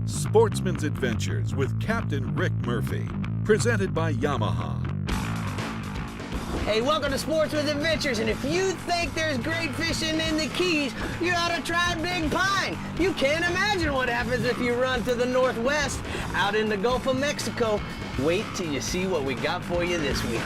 Sportsman's Adventures with Captain Rick Murphy, presented by Yamaha. Hey, welcome to Sportsman's Adventures, and if you think there's great fishing in the Keys, you ought to try Big Pine. You can't imagine what happens if you run to the northwest, out in the Gulf of Mexico. Wait till you see what we got for you this week.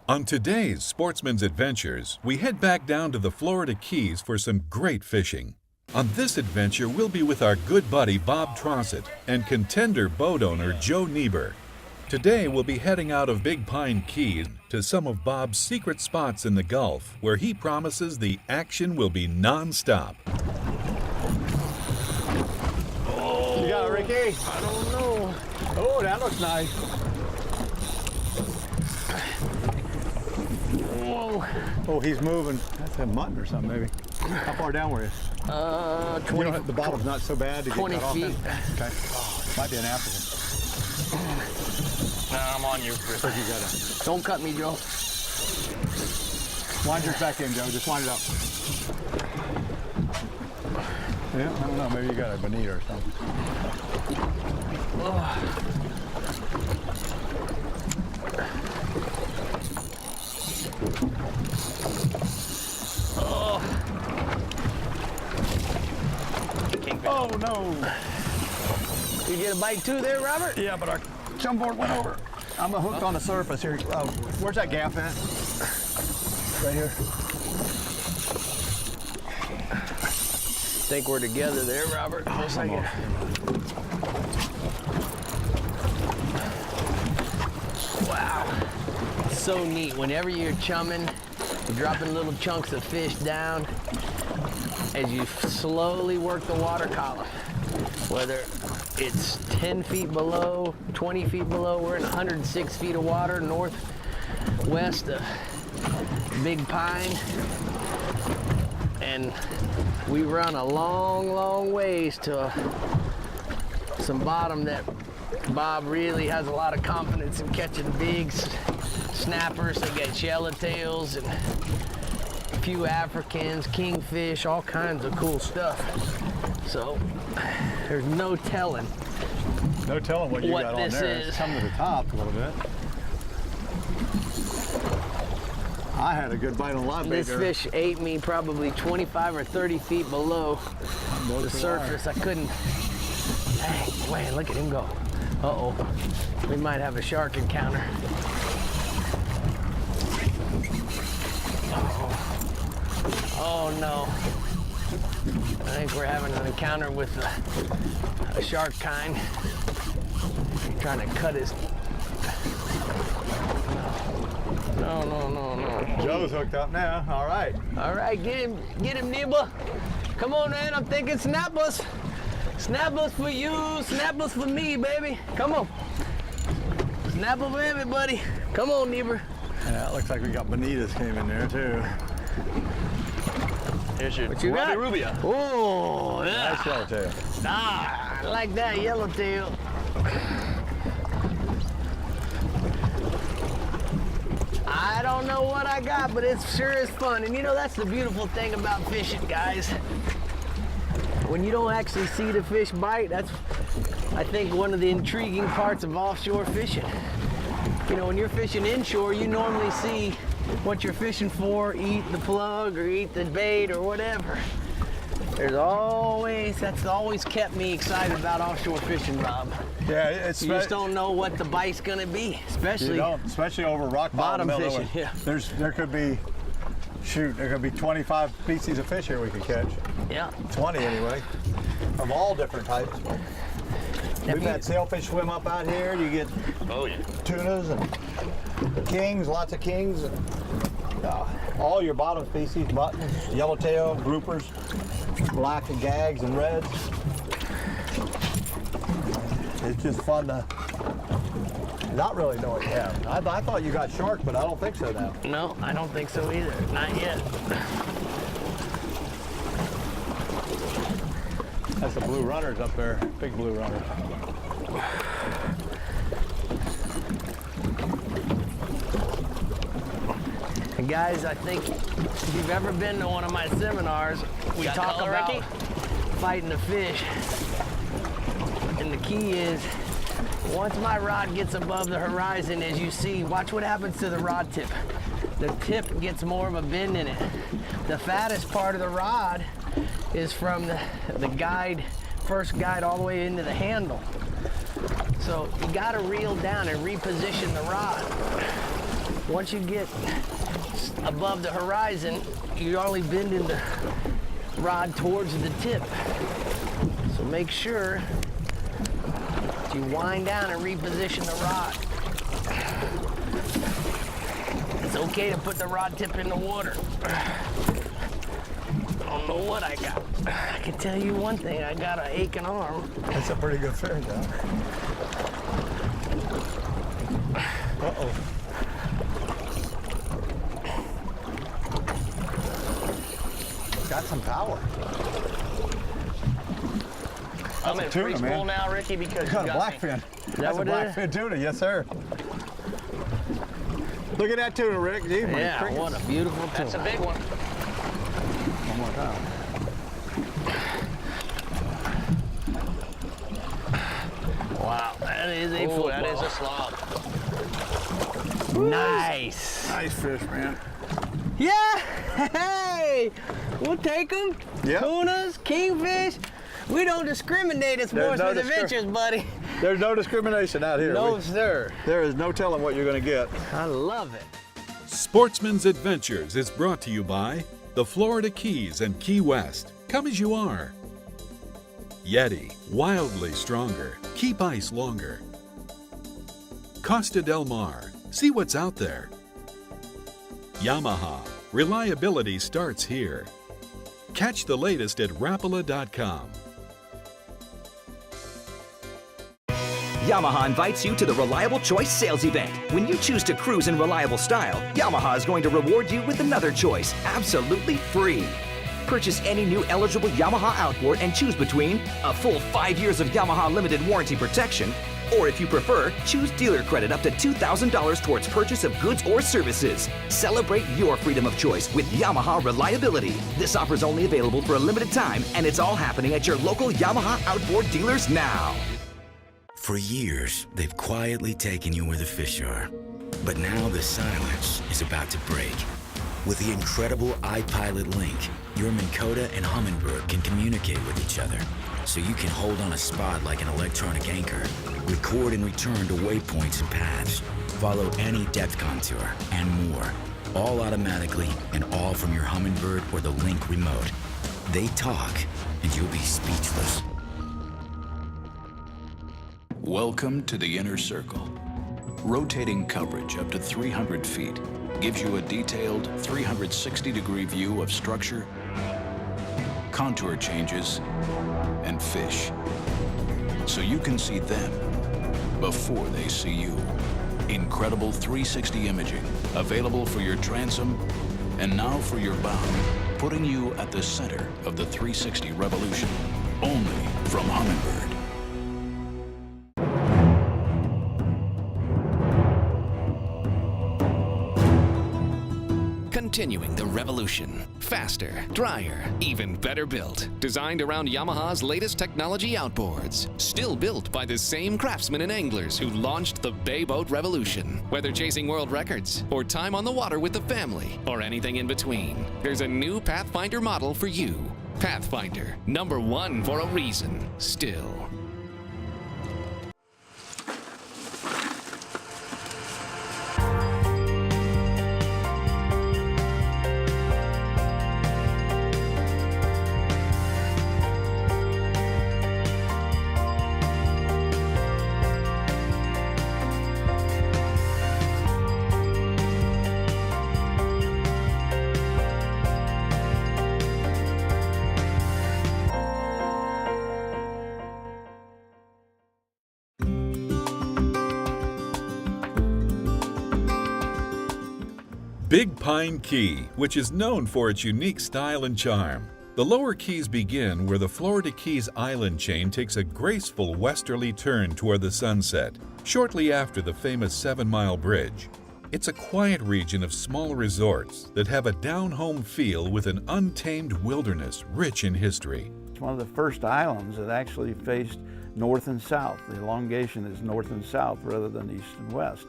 On today's Sportsman's Adventures, we head back down to the Florida Keys for some great fishing. On this adventure, we'll be with our good buddy Bob Trossett and Contender boat owner Joe Neber. Today, we'll be heading out of Big Pine Keys to some of Bob's secret spots in the Gulf, where he promises the action will be non-stop. Oh, you got it, Ricky? I don't know. Oh, that looks nice. Whoa. Oh, he's moving. That's a mutton or something, maybe. How far down were you? 20. The bottom's not so bad to get 20 cut off feet. in. Okay. Oh, might be an African. Nah, I'm on you, Chris. Ricky, you gotta Don't cut me, Joe. wind yours back in, Joe. Just wind it up. Yeah, I don't know. Maybe you got a bonita or something. Oh no! You get a bite too there, Robert? Yeah, but our chum board went over. I'm hooked on the surface here. Where's that gap at? Right here. Think we're together there, Robert. Just like it. Wow. So neat. Whenever you're chumming, you're dropping little chunks of fish down as you slowly work the water column. Whether it's 10 feet below, 20 feet below, we're in 106 feet of water northwest of Big Pine. And we run a long, long ways to some bottom that Bob really has a lot of confidence in catching big snappers. They got yellowtails and a few Africans, kingfish, all kinds of cool stuff. So there's no telling. No telling what you got on there. Is. It's come to the top a little bit. I had a good bite on live bait This there. fish ate me probably 25 or 30 feet below the surface. I couldn't. Dang, wait, look at him go. Uh-oh. We might have a shark encounter. Uh-oh. Oh no. I think we're having an encounter with a shark kind. He's trying to cut his. No. Joe's hooked up now. All right. All right, get him, Neber. Come on, man. I'm thinking snappers. Snappers for you, snappers for me, baby. Come on. Snapper for everybody. Come on, Neber. Yeah, it looks like we got bonitas came in there too. Here's your What you got? Rubia. Oh, yeah. Nice yellowtail. Ah, I like that yellowtail. I don't know what I got, but it sure is fun. And you know, that's the beautiful thing about fishing, guys. When you don't actually see the fish bite, that's, I think, one of the intriguing parts of offshore fishing. You know, when you're fishing inshore, you normally see what you're fishing for, eat the plug or eat the bait or whatever. That's always kept me excited about offshore fishing, Bob. Yeah, it's You just don't know what the bite's gonna be, especially over rock bottom mill. fishing. Yeah. There could be 25 species of fish here we could catch. Yeah. 20 anyway, of all different types. We've had sailfish swim up out here. You get tunas and kings, lots of kings. And, all your bottom species, muttons, yellowtail, groupers, black and gags and reds. It's just fun to Not really knowing. Yeah, I thought you got shark, but I don't think so now. No, I don't think so either. Not yet. That's the blue runners up there, big blue runners. And guys, I think if you've ever been to one of my seminars, we talk about fighting the fish. And the key is, once my rod gets above the horizon, as you see, watch what happens to the rod tip. The tip gets more of a bend in it. The fattest part of the rod is from the guide, first guide all the way into the handle. So you gotta reel down and reposition the rod. Once you get above the horizon, you're only bending the rod towards the tip. So make sure you wind down and reposition the rod. It's okay to put the rod tip in the water. I don't know what I got. I can tell you one thing, I got an aching arm. That's a pretty good fish, though. Uh-oh. Got some power. I'm in free spool now, Ricky, because you got a blackfin. That's a blackfin tuna, yes, sir. Look at that tuna, Rick. Gee, yeah, what a beautiful tuna. That's a big one. One more time. Wow, that is a football. That is a slob. Nice. Nice fish, man. Yeah, hey, we'll take them. Yep. Tunas, kingfish. We don't discriminate at Sportsman Adventures, buddy. There's no discrimination out here. No, sir. There is no telling what you're going to get. I love it. Sportsman's Adventures is brought to you by the Florida Keys and Key West. Come as you are. Yeti, wildly stronger. Keep ice longer. Costa Del Mar, see what's out there. Yamaha, reliability starts here. Catch the latest at Rapala.com. Yamaha invites you to the Reliable Choice Sales Event. When you choose to cruise in reliable style, Yamaha is going to reward you with another choice, absolutely free. Purchase any new eligible Yamaha outboard and choose between a full 5 years of Yamaha limited warranty protection, or if you prefer, choose dealer credit up to $2,000 towards purchase of goods or services. Celebrate your freedom of choice with Yamaha reliability. This offer is only available for a limited time, and it's all happening at your local Yamaha outboard dealers now. For years, they've quietly taken you where the fish are. But now the silence is about to break. With the incredible iPilot Link, your Minn Kota and Humminbird can communicate with each other, so you can hold on a spot like an electronic anchor, record and return to waypoints and paths, follow any depth contour, and more. All automatically and all from your Humminbird or the Link remote. They talk, and you'll be speechless. Welcome to the Inner Circle. Rotating coverage up to 300 feet gives you a detailed 360-degree view of structure, contour changes, and fish. So you can see them before they see you. Incredible 360 imaging, available for your transom and now for your bow, putting you at the center of the 360 revolution, only from Humminbird. Continuing the revolution. Faster, drier, even better built. Designed around Yamaha's latest technology outboards. Still built by the same craftsmen and anglers who launched the Bay Boat Revolution. Whether chasing world records, or time on the water with the family, or anything in between, there's a new Pathfinder model for you. Pathfinder, #1 for a reason, still. Big Pine Key, which is known for its unique style and charm. The lower keys begin where the Florida Keys island chain takes a graceful westerly turn toward the sunset, shortly after the famous 7-Mile Bridge. It's a quiet region of small resorts that have a down-home feel with an untamed wilderness rich in history. It's one of the first islands that actually faced north and south. The elongation is north and south rather than east and west.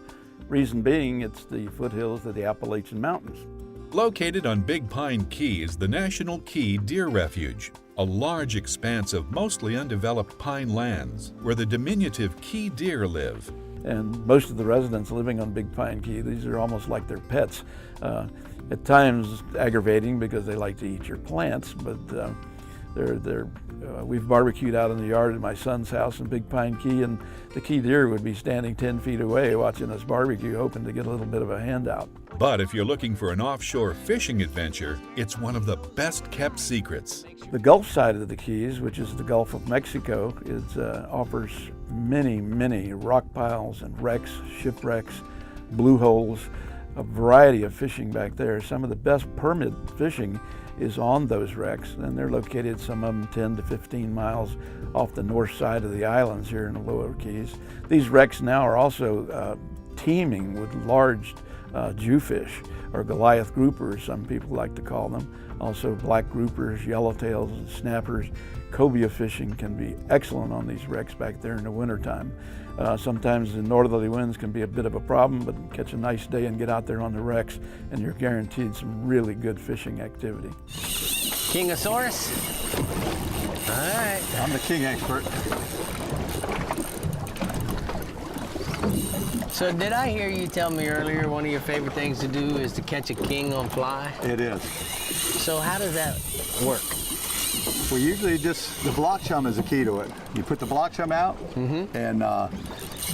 Reason being, it's the foothills of the Appalachian Mountains. Located on Big Pine Key is the National Key Deer Refuge, a large expanse of mostly undeveloped pine lands where the diminutive key deer live. And most of the residents living on Big Pine Key, these are almost like their pets. At times aggravating because they like to eat your plants, but we've barbecued out in the yard at my son's house in Big Pine Key, and the key deer would be standing 10 feet away watching us barbecue, hoping to get a little bit of a handout. But if you're looking for an offshore fishing adventure, it's one of the best kept secrets. The Gulf side of the Keys, which is the Gulf of Mexico, offers many rock piles and wrecks, shipwrecks, blue holes, a variety of fishing back there. Some of the best permit fishing is on those wrecks, and they're located, some of them 10 to 15 miles off the north side of the islands here in the lower Keys. These wrecks now are also teeming with large jewfish, or Goliath groupers, some people like to call them. Also black groupers, yellowtails, and snappers. Cobia fishing can be excellent on these wrecks back there in the wintertime. Sometimes the northerly winds can be a bit of a problem, but catch a nice day and get out there on the wrecks, and you're guaranteed some really good fishing activity. Kingosaurus? All right. I'm the king expert. So did I hear you tell me earlier one of your favorite things to do is to catch a king on fly? It is. So how does that work? Well, usually just the block chum is the key to it. You put the block chum out, and of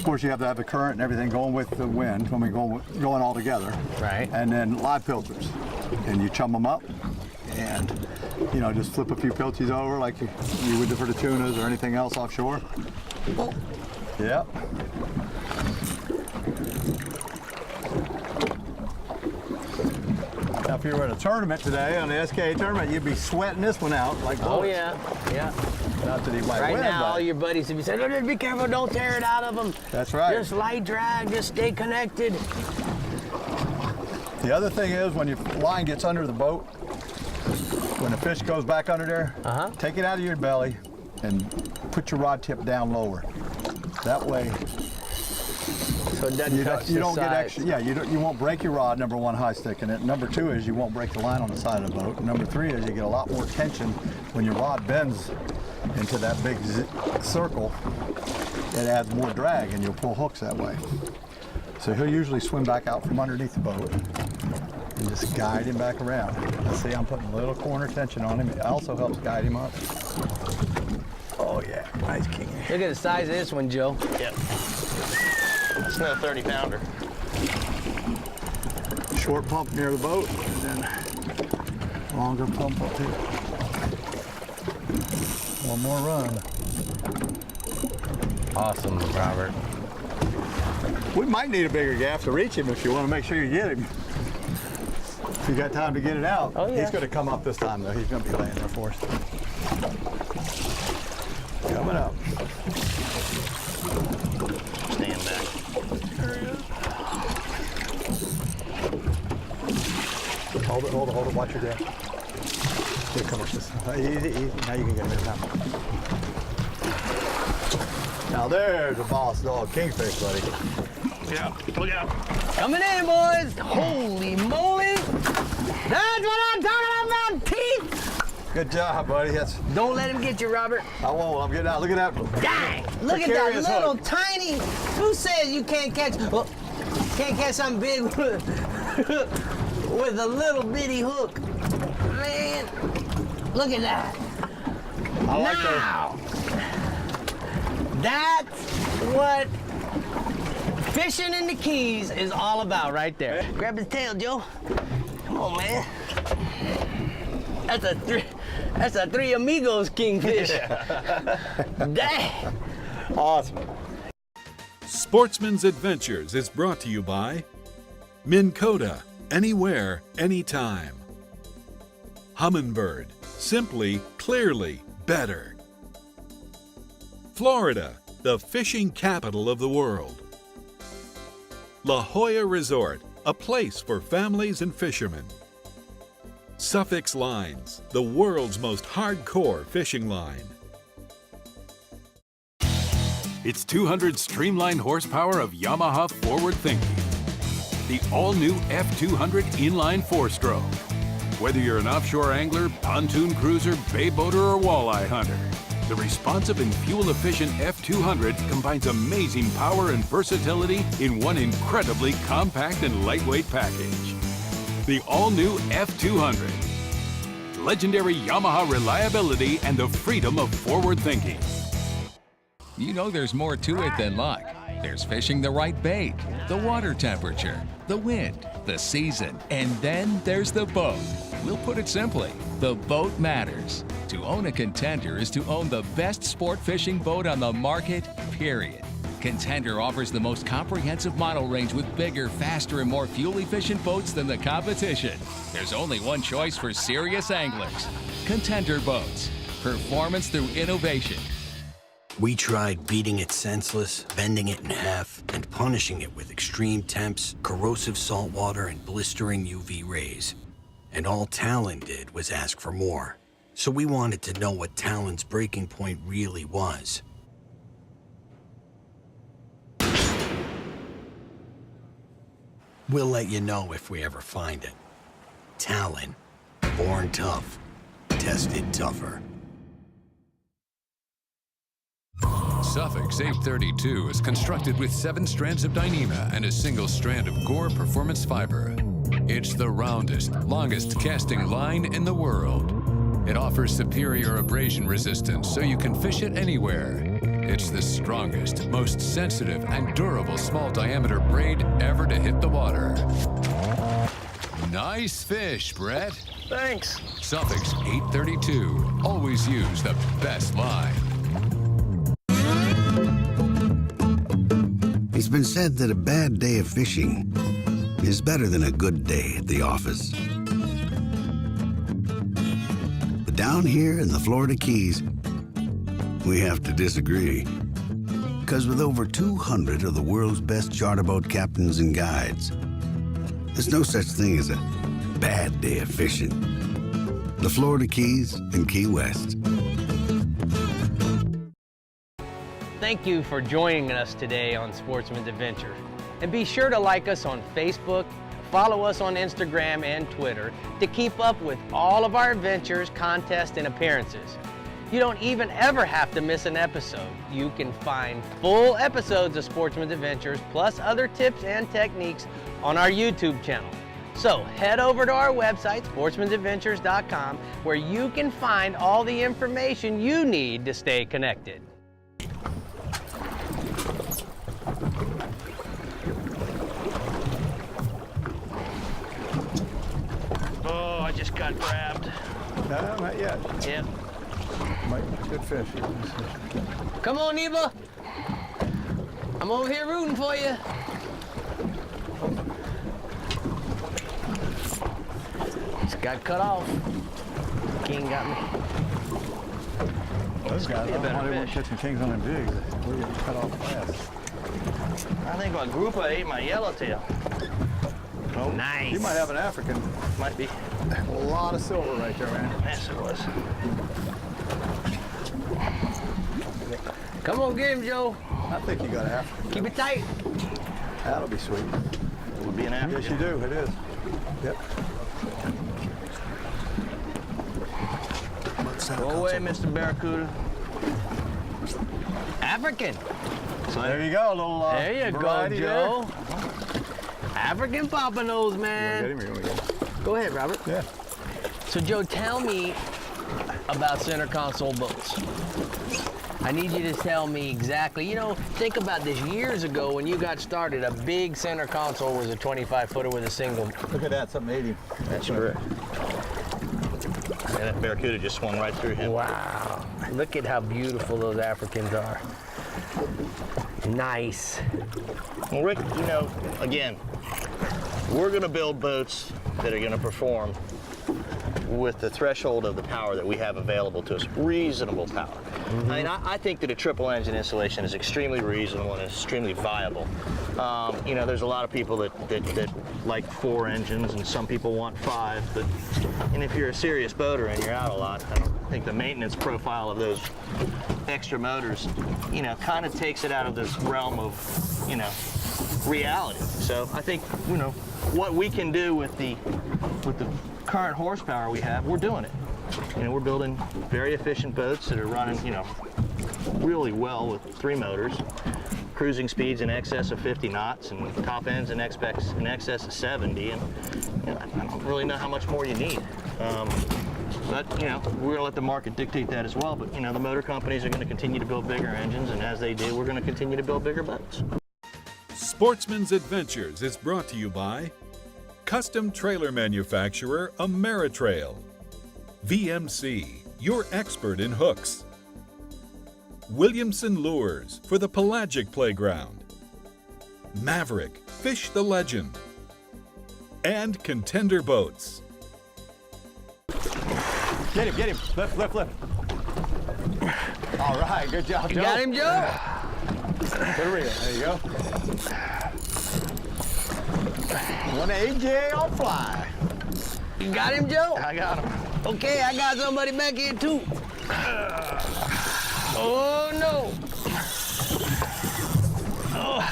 course you have to have the current and everything going with the wind when we going all together. Right. And then live pilchers, and you chum them up, and just flip a few pilchies over like you would for the tunas or anything else offshore. Oh. Yep. Now, if you were at a tournament today, on the SKA tournament, you'd be sweating this one out like bullets. Oh yeah. Not that he might Right win, now, but all your buddies would be saying, "Oh, be careful, don't tear it out of them." That's right. Just light drag, just stay connected. The other thing is when your line gets under the boat, when the fish goes back under there, take it out of your belly and put your rod tip down lower. That way, So it doesn't touch you the don't get sides. extra. Yeah, you won't break your rod. Number one, high sticking it. Number two is you won't break the line on the side of the boat. Number three is you get a lot more tension when your rod bends into that big circle. It adds more drag, and you'll pull hooks that way. So he'll usually swim back out from underneath the boat and just guide him back around. See, I'm putting a little corner tension on him. It also helps guide him up. Oh yeah, nice king. Look at the size of this one, Joe. Yep. It's another 30-pounder. Short pump near the boat, and then longer pump up here. One more run. Awesome, Robert. We might need a bigger gaff to reach him if you want to make sure you get him. If you got time to get it out. Oh, yeah. He's going to come up this time, though. He's going to be laying there for us. Coming up. Stand back. Hold it. Watch your dad. Here, come up this. Easy. Now you can get him in now. Now there's a boss dog kingfish, buddy. Look out. Coming in, boys. Holy moly. That's what I'm talking about, teeth. Good job, buddy. Don't let him get you, Robert. I won't. I'm getting out. Look at that. Dang. Look at that Precarious little hook. tiny. Who says you can't catch? Well, can't catch something big with a little bitty hook. Man, look at that. I like Now, that's what fishing in the Keys is all about right there. Grab his tail, Joe. Come on, man. That's a three amigos kingfish. Dang. Awesome. Sportsman's Adventures is brought to you by Minn Kota, anywhere, anytime. Humminbird, simply, clearly better. Florida, the fishing capital of the world. La Jolla Resort, a place for families and fishermen. Suffix Lines, the world's most hardcore fishing line. It's 200 streamlined horsepower of Yamaha forward thinking. The all-new F200 inline 4-stroke. Whether you're an offshore angler, pontoon cruiser, bay boater, or walleye hunter, the responsive and fuel-efficient F200 combines amazing power and versatility in one incredibly compact and lightweight package. The all-new F200. Legendary Yamaha reliability and the freedom of forward thinking. You know there's more to it than luck. There's fishing the right bait, the water temperature, the wind, the season, and then there's the boat. We'll put it simply, the boat matters. To own a Contender is to own the best sport fishing boat on the market, period. Contender offers the most comprehensive model range with bigger, faster, and more fuel-efficient boats than the competition. There's only one choice for serious anglers. Contender boats. Performance through innovation. We tried beating it senseless, bending it in half, and punishing it with extreme temps, corrosive salt water, and blistering UV rays. And all Talon did was ask for more. So we wanted to know what Talon's breaking point really was. We'll let you know if we ever find it. Talon, born tough, tested tougher. Suffix 832 is constructed with 7 strands of Dyneema and a single strand of Gore Performance fiber. It's the roundest, longest casting line in the world. It offers superior abrasion resistance so you can fish it anywhere. It's the strongest, most sensitive, and durable small diameter braid ever to hit the water. Nice fish, Brett. Thanks. Suffix 832. Always use the best line. It's been said that a bad day of fishing is better than a good day at the office. But down here in the Florida Keys, we have to disagree. Because with over 200 of the world's best charter boat captains and guides, there's no such thing as a bad day of fishing. The Florida Keys and Key West. Thank you for joining us today on Sportsman's Adventure. And be sure to like us on Facebook, follow us on Instagram and Twitter to keep up with all of our adventures, contests, and appearances. You don't even ever have to miss an episode. You can find full episodes of Sportsman's Adventures plus other tips and techniques on our YouTube channel. So head over to our website, sportsmansadventures.com, where you can find all the information you need to stay connected. Oh, I just got grabbed. No, not yet. Yep. Good fish. Come on, Neber. I'm over here rooting for you. Just got cut off. King got me. Those guys, Be a better they weren't fish. catching kings on them jigs. We're getting cut off fast. I think my grouper ate my yellowtail. Oh, Nice. You might have an African. might be. A lot of silver right there, man. Yes, it was. Come on, get him, Joe. I think you got an African. Keep it tight. That'll be sweet. It would be an African. Yes, you do. It is. Yep. Go away, Mr. Barracuda. African. So there you go, a little There you go, variety Joe. African pompanos, man. There. Get him, get him. Go ahead, Robert. Yeah. So, Joe, tell me about center console boats. I need you to tell me exactly, you know, think about this years ago when you got started, a big center console was a 25-footer with a single. Look at that, something 80. That's correct. And that barracuda just swung right through him. Wow. Look at how beautiful those Africans are. Nice. Well, Rick, you know, again, we're going to build boats that are going to perform with the threshold of the power that we have available to us, reasonable power. I mean, I think that a triple engine installation is extremely reasonable and extremely viable. You know, there's a lot of people that like 4 engines, and some people want 5, and if you're a serious boater and you're out a lot, I don't think the maintenance profile of those extra motors, you know, kind of takes it out of this realm of, you know, reality. So I think, you know, what we can do with the current horsepower we have, we're doing it. You know, we're building very efficient boats that are running, you know, really well with 3 motors, cruising speeds in excess of 50 knots, and top ends in excess of 70. And you know, I don't really know how much more you need. But you know, we're gonna let the market dictate that as well. But you know, the motor companies are going to continue to build bigger engines, and as they do, we're going to continue to build bigger boats. Sportsman's Adventures is brought to you by custom trailer manufacturer Ameritrail, VMC, your expert in hooks, Williamson Lures for the pelagic playground, Maverick, fish the legend, and Contender Boats. Get him, lift. All right, good job, Joe. You got him, Joe? To the reel, there you go. One AJ on fly. You got him, Joe? I got him. Okay, I got somebody back here too. Oh no. Oh.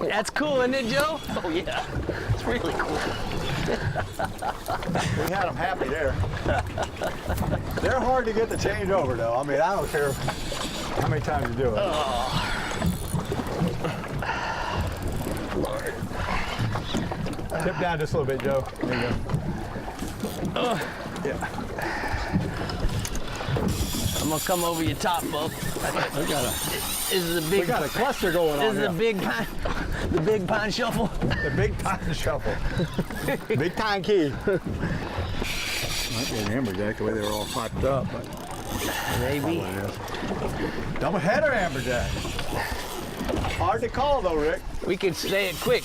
That's cool, isn't it, Joe? Oh yeah, it's really cool. We had them happy there. They're hard to get the change over though. I mean, I don't care how many times you do it. Oh. Tip down just a little bit, Joe. There you go. Yeah. I'm gonna come over your top, Bo. This is a big. We got a cluster going on. This is the big pine shuffle. The big pine shuffle. Big pine key. Might be an amberjack the way they were all popped up, but maybe. Double header amberjack. Hard to call though, Rick. We could say it quick.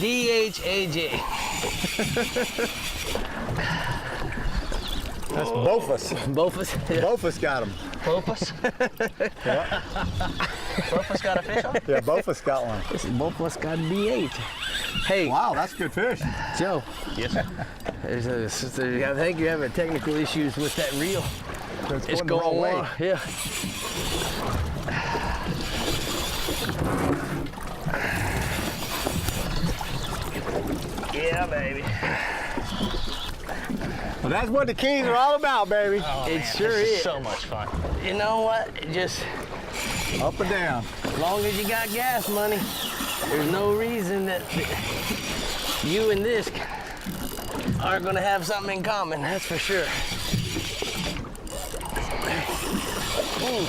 DHAJ. That's Bofus. Bofus? Yeah. Bofus got him. Bofus? Yeah. Bofus got a fish on? Yeah, Bofus got one. Bofus got B8. Hey. Wow, that's good fish. Joe. Yes, sir. I think you're having technical issues with that reel. It's going the wrong way. Yeah. Yeah, baby. Well, that's what the keys are all about, baby. Oh, it man, sure this is. So much fun. You know what? Just up and down. As long as you got gas money, there's no reason that you and this aren't gonna have something in common. That's for sure. Ooh.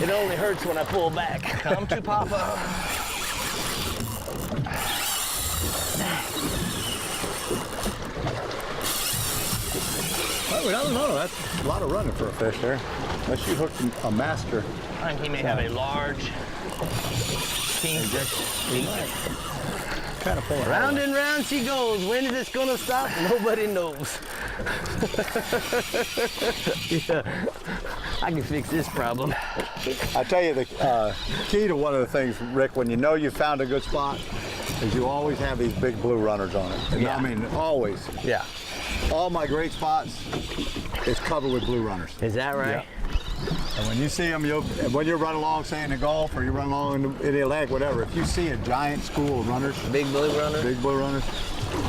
It only hurts when I pull back. Come to Papa. I don't know. That's a lot of running for a fish there. Unless you hooked a master. I think he may have a large kingfish. He might. Kind of pull it round and round she goes. When is this gonna stop? Nobody knows. Yeah, I can fix this problem. I tell you, the key to one of the things, Rick, when you know you found a good spot, is you always have these big blue runners on it. And Yeah. I mean, always. Yeah. All my great spots is covered with blue runners. Is that right? Yeah. And when you see them, when you're running along, say in the Gulf, or you're running along in the Atlantic, whatever, if you see a giant school of runners, big blue runners,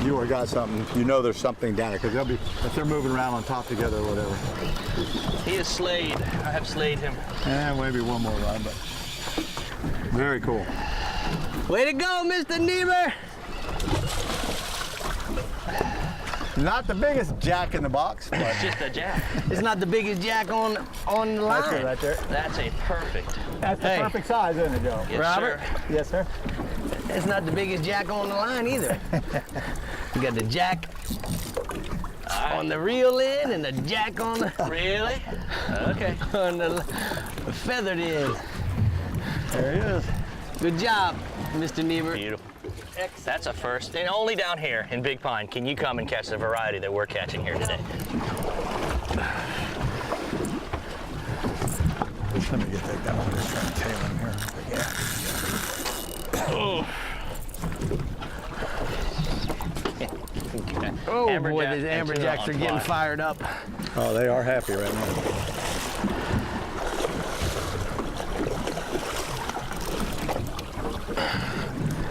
you have got something. You know there's something down there, because they'll be, if they're moving around on top together or whatever. He is slayed. I have slayed him. And maybe one more run, but very cool. Way to go, Mr. Neber! Not the biggest jack in the box, but it's just a jack. It's not the biggest jack on the line. That's it right there. That's a perfect. That's the perfect size, isn't it, Joe? Yes, Robert? sir. Yes, sir. It's not the biggest jack on the line either. You got the jack on the reel end and the jack on the... Really? Okay. Feathered in. There he is. Good job, Mr. Neber. Beautiful. That's a first, and only down here in Big Pine can you come and catch the variety that we're catching here today. Let me get that guy. I'm just trying to tail him here. Oh boy, these amberjacks are getting fired up. Oh, they are happy right now.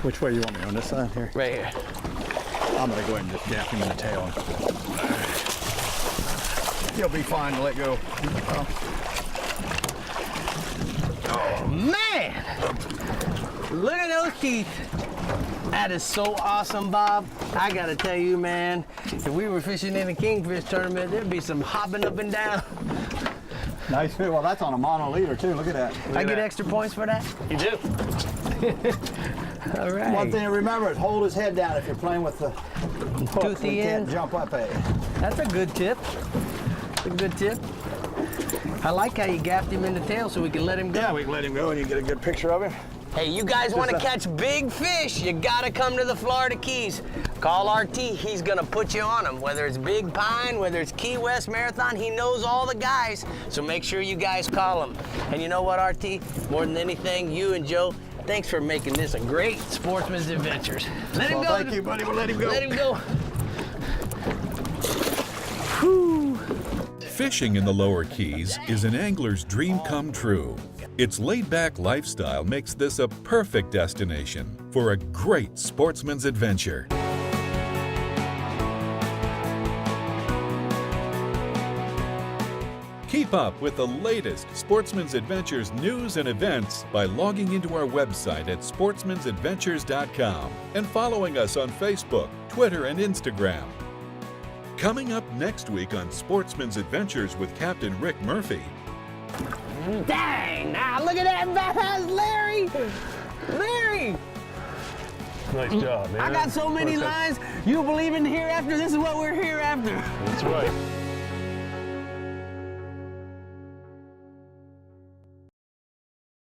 Which way you want me, on this side here? Right here. I'm gonna go ahead and just gap him in the tail. You'll be fine to let go. Oh man! Look at those teeth. That is so awesome, Bob. I gotta tell you, man, if we were fishing in a kingfish tournament, there'd be some hopping up and down. Nice fish. Well, that's on a mono-leader too. Look at that. I get extra points for that? You do. All right. One thing to remember is hold his head down if you're playing with the hook. Toothy He can't end. jump up at you. That's a good tip. That's a good tip. I like how you gapped him in the tail so we can let him go. Yeah, we can let him go and you get a good picture of him. Hey, you guys want to catch big fish, you gotta come to the Florida Keys. Call RT, he's gonna put you on them. Whether it's Big Pine, whether it's Key West Marathon, he knows all the guys. So make sure you guys call him. And you know what, RT? More than anything, you and Joe, thanks for making this a great Sportsman's Adventures. Let him go. Thank you, buddy. We'll let him go. Let him go. Whew. Fishing in the Lower Keys is an angler's dream come true. Its laid-back lifestyle makes this a perfect destination for a great sportsman's adventure. Keep up with the latest Sportsman's Adventures news and events by logging into our website at sportsmansadventures.com and following us on Facebook, Twitter, and Instagram. Coming up next week on Sportsman's Adventures with Captain Rick Murphy. Dang, now look at that bass, Larry. Larry. Nice job, man. I got so many lines. You believe in the hereafter? This is what we're here after. That's right.